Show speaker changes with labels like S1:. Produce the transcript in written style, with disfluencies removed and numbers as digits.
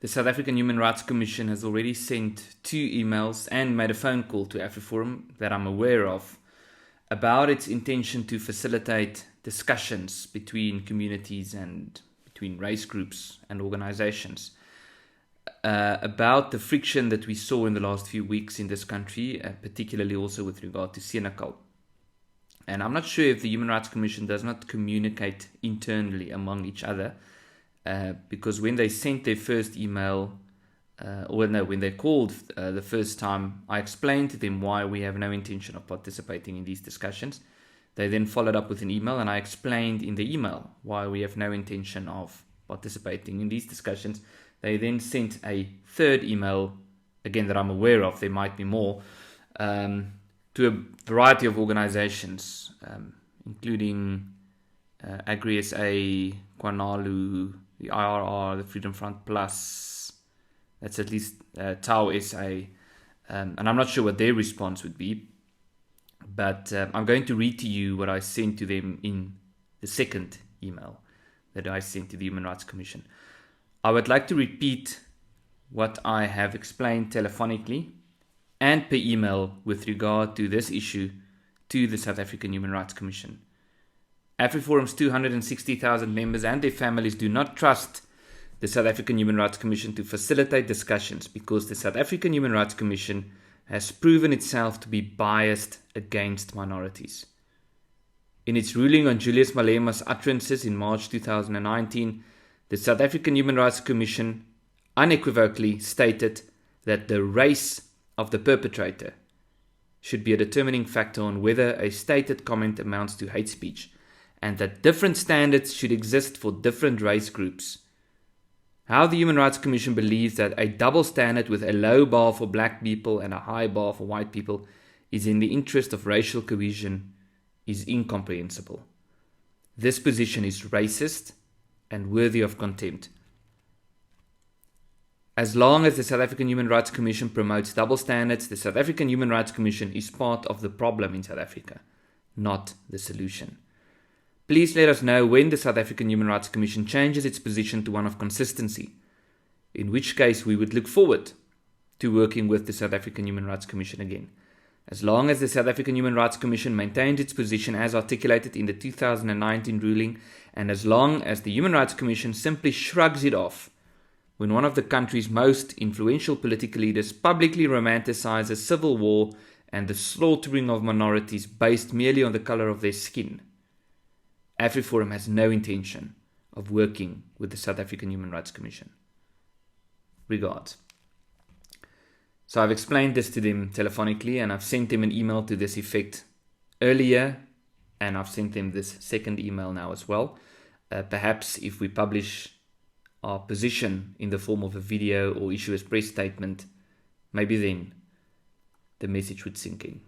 S1: The South African Human Rights Commission has already sent 2 emails and made a phone call to AfriForum that I'm aware of about its intention to facilitate discussions between communities and between race groups and organizations about the friction that we saw in the last few weeks in this country, particularly also with regard to Senekal. And I'm not sure if the Human Rights Commission does not communicate internally among each other, because when they sent their first email, when they called the first time, I explained to them why we have no intention of participating in these discussions. They then followed up with an email, and I explained in the email why we have no intention of participating in these discussions. They then sent a third email, again that I'm aware of, there might be more, to a variety of organizations, including Agri-SA, Kwanalu, the IRR, the Freedom Front Plus, that's at least Tau SA, and I'm not sure what their response would be, but I'm going to read to you what I sent to them in the second email that I sent to the Human Rights Commission. I would like to repeat what I have explained telephonically and per email with regard to this issue to the South African Human Rights Commission. AfriForum's 260,000 members and their families do not trust the South African Human Rights Commission to facilitate discussions because the South African Human Rights Commission has proven itself to be biased against minorities. In its ruling on Julius Malema's utterances in March 2019, the South African Human Rights Commission unequivocally stated that the race of the perpetrator should be a determining factor on whether a stated comment amounts to hate speech, and that different standards should exist for different race groups. How the Human Rights Commission believes that a double standard with a low bar for black people and a high bar for white people is in the interest of racial cohesion is incomprehensible. This position is racist and worthy of contempt. As long as the South African Human Rights Commission promotes double standards, the South African Human Rights Commission is part of the problem in South Africa, not the solution. Please let us know when the South African Human Rights Commission changes its position to one of consistency, in which case we would look forward to working with the South African Human Rights Commission again. As long as the South African Human Rights Commission maintains its position as articulated in the 2019 ruling, and as long as the Human Rights Commission simply shrugs it off when one of the country's most influential political leaders publicly romanticizes civil war and the slaughtering of minorities based merely on the color of their skin, AfriForum has no intention of working with the South African Human Rights Commission. Regards. So I've explained this to them telephonically, and I've sent them an email to this effect earlier, and I've sent them this second email now as well. Perhaps if we publish our position in the form of a video or issue a press statement, maybe then the message would sink in.